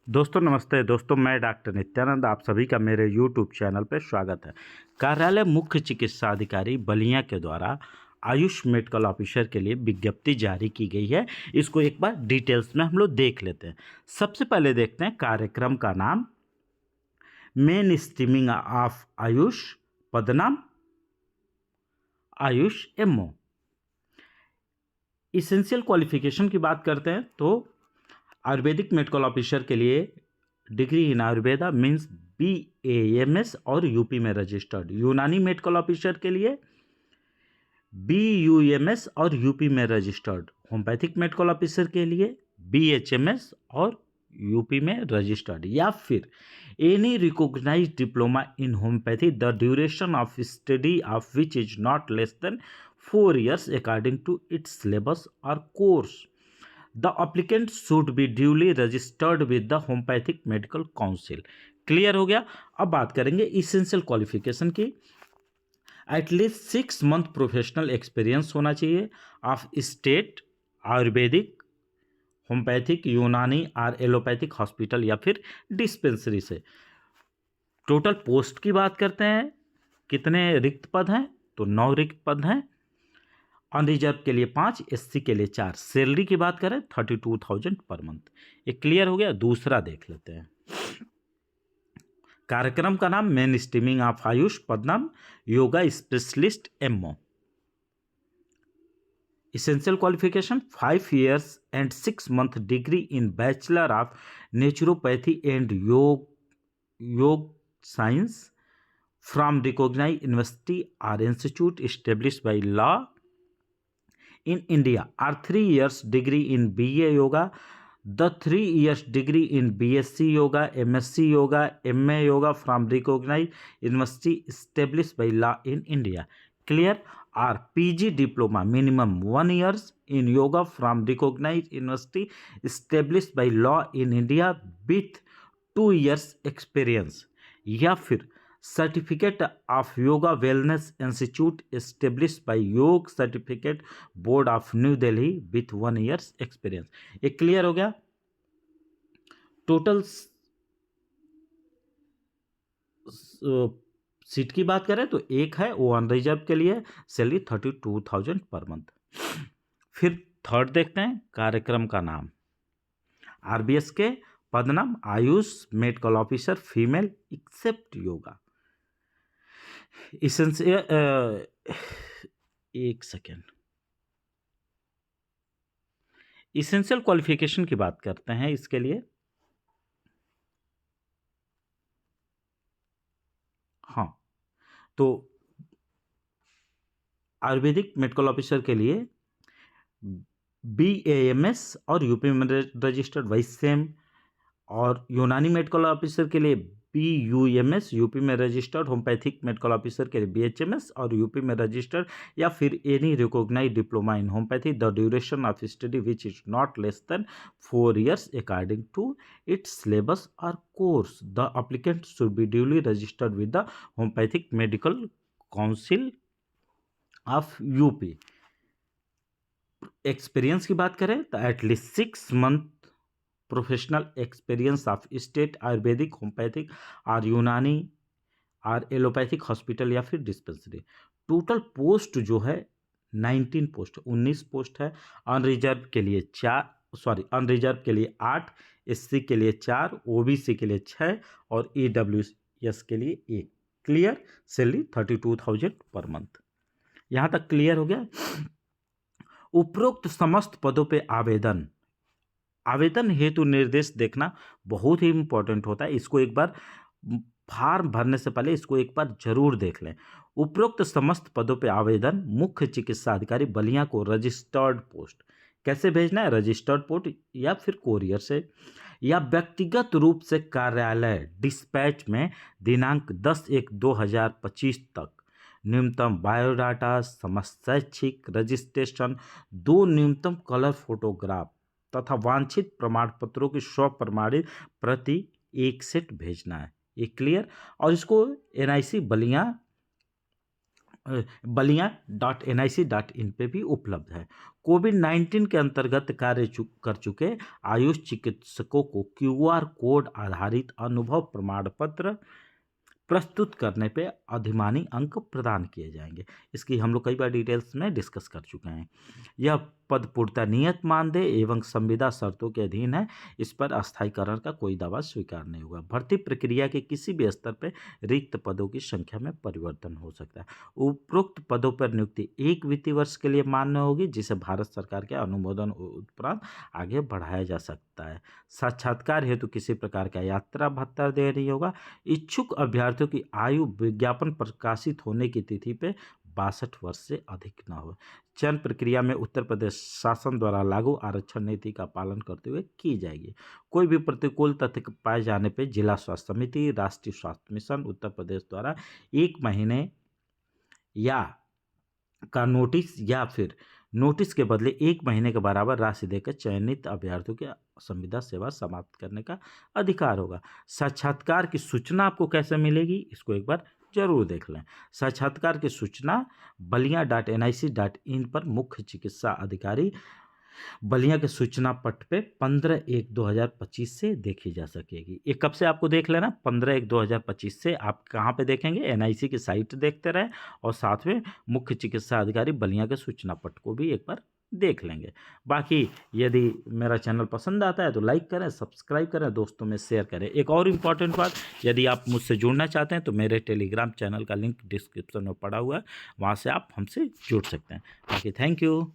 दोस्तों नमस्ते दोस्तों, मैं डॉक्टर नित्यानंद आप सभी का मेरे YouTube चैनल पर स्वागत है। कार्यालय मुख्य चिकित्सा अधिकारी बलिया के द्वारा आयुष मेडिकल ऑफिसर के लिए विज्ञप्ति जारी की गई है। इसको एक बार डिटेल्स में हम लोग देख लेते हैं। सबसे पहले देखते हैं कार्यक्रम का नाम, मेन स्ट्रीमिंग ऑफ आयुष, पदनाम आयुष एमओ। इसेंशियल क्वालिफिकेशन की बात करते हैं तो आयुर्वेदिक मेडिकल ऑफिसर के लिए degree in Ayurveda means BAMS और यूपी में रजिस्टर्ड। यूनानी मेडिकल ऑफिसर के लिए BUMS और यूपी में रजिस्टर्ड। होम्योपैथिक मेडिकल ऑफिसर के लिए BHMS और यूपी में रजिस्टर्ड। या फिर any recognised diploma in homoeopathy the duration of study of which is not less than 4 years according to its syllabus और course. The applicant should be duly registered with the homoeopathic medical council. Clear हो गया। अब बात करेंगे essential qualification की। At least 6 month professional experience होना चाहिए of state Ayurvedic, homeopathic, यूनानी और एलोपैथिक हॉस्पिटल या फिर डिस्पेंसरी से। टोटल पोस्ट की बात करते हैं, कितने रिक्त पद हैं तो 9 रिक्त पद हैं। अनरिजर्व के लिए 5, SC के लिए 4। सैलरी की बात करें 32,000 पर मंथ। ये क्लियर हो गया। दूसरा देख लेते हैं। कार्यक्रम का नाम, मेन स्ट्रीमिंग ऑफ आयुष, पदनाम yoga specialist MO. Essential qualification 5 years and 6 month degree in bachelor of naturopathy and yoga science from recognised university और institute established by law in India are 3 years degree in BA Yoga, the 3 years degree in BSc Yoga, MSc Yoga, MA Yoga from recognized university established by law in India. Clear? Or PG diploma minimum 1 years in yoga from recognized university established by law in India with 2 years experience. या फिर certificate of yoga wellness institute established by yoga certificate board of New Delhi with 1 year experience. ये clear हो गया। Total seat की बात करें तो एक है, वो अनरिजर्व के लिए, सैलरी 32,000 पर मंथ। फिर थर्ड देखते हैं। कार्यक्रम का नाम, RBS के पदनाम Ayush medical officer female except yoga. एक सेकेंड। इसेंशियल क्वालिफिकेशन की बात करते हैं इसके लिए। हाँ, तो आयुर्वेदिक मेडिकल ऑफिसर के लिए BAMS और यूपी में रजिस्टर्ड वही सेम, और यूनानी मेडिकल ऑफिसर के लिए BUMS यूपी में रजिस्टर्ड, होम्योपैथिक मेडिकल ऑफिसर के लिए BHMS और यूपी में रजिस्टर्ड, या फिर any recognised diploma in homoeopathy the duration of study which is not less than 4 years according to its syllabus और course. The applicant should be duly registered with the homoeopathic medical council of UP. Experience की बात करें तो at least 6 month professional experience of state Ayurvedic, homoeopathic और यूनानी और allopathic hospital या फिर डिस्पेंसरी। टोटल पोस्ट जो है 19 पोस्ट, 19 पोस्ट है। अनरिजर्व के लिए अनरिजर्व के लिए 8, SC के लिए 4, OBC के लिए 6 और EWS के लिए 1। क्लियर। Salary 32,000 per month. यहाँ तक क्लियर हो गया। उपरोक्त समस्त पदों पे आवेदन हेतु निर्देश देखना बहुत ही इंपॉर्टेंट होता है। इसको एक बार फॉर्म भरने से पहले इसको एक बार जरूर देख लें। उपरोक्त समस्त पदों पे आवेदन मुख्य चिकित्सा अधिकारी बलिया को रजिस्टर्ड पोस्ट कैसे भेजना है, रजिस्टर्ड पोस्ट या फिर कोरियर से, या व्यक्तिगत रूप से कार्यालय डिस्पैच में दिनांक 10/1/2025 तक न्यूनतम बायोडाटा, समस्त शैक्षिक रजिस्ट्रेशन, 2 न्यूनतम कलर फोटोग्राफ तथा वांछित प्रमाण पत्रों की स्वप्रमाणित प्रति 1 सेट भेजना है। ये क्लियर। और इसको NIC बलिया baliya.nic.in पे भी उपलब्ध है। कोविड-19 के अंतर्गत कार्य कर चुके आयुष चिकित्सकों को क्यूआर कोड आधारित अनुभव प्रमाण पत्र प्रस्तुत करने पे अधिमानी अंक प्रदान किए जाएंगे। इसकी हम लोग कई बार डिटेल्स में डिस्कस कर चुके हैं। यह पद पूर्णतः नियत मानदेय एवं संविदा शर्तों के अधीन है। इस पर अस्थायीकरण का कोई दावा स्वीकार नहीं होगा। भर्ती प्रक्रिया के किसी भी स्तर पर रिक्त पदों की संख्या में परिवर्तन हो सकता है। उपरोक्त पदों पर नियुक्ति 1 वित्तीय वर्ष के लिए मान्य होगी, जिसे भारत सरकार के अनुमोदन उपरांत आगे बढ़ाया जा सकता है। साक्षात्कार हेतु किसी प्रकार का यात्रा भत्ता देय नहीं होगा। इच्छुक अभ्यर्थियों की आयु विज्ञापन प्रकाशित होने की तिथि पे 62 वर्ष से अधिक न हो। चयन प्रक्रिया में उत्तर प्रदेश शासन द्वारा लागू आरक्षण नीति का पालन करते हुए की जाएगी। कोई भी प्रतिकूल तथ्य पाए जाने पे जिला स्वास्थ्य समिति, राष्ट्रीय स्वास्थ्य मिशन उत्तर प्रदेश द्वारा 1 महीने या का नोटिस या फिर नोटिस के बदले 1 महीने के बराबर राशि देकर चयनित अभ्यर्थियों की संविदा सेवा समाप्त करने का अधिकार होगा। साक्षात्कार की सूचना आपको कैसे मिलेगी, इसको एक बार जरूर देख लें। साक्षात्कार की सूचना baliya.nic.in पर मुख्य चिकित्सा अधिकारी बलिया के सूचना पट पे 15/1/2025 से देखी जा सकेगी। ये कब से आपको देख लेना, 15/1/2025 से आप कहाँ पे देखेंगे, एनआईसी की साइट देखते रहें और साथ में मुख्य चिकित्सा अधिकारी बलिया के सूचना पट को भी एक बार देख लेंगे। बाकी यदि मेरा चैनल पसंद आता है तो लाइक करें, सब्सक्राइब करें, दोस्तों में शेयर करें। एक और इम्पॉर्टेंट बात, यदि आप मुझसे जुड़ना चाहते हैं तो मेरे टेलीग्राम चैनल का लिंक डिस्क्रिप्शन में पड़ा हुआ है, वहाँ से आप हमसे जुड़ सकते हैं। बाकी थैंक यू।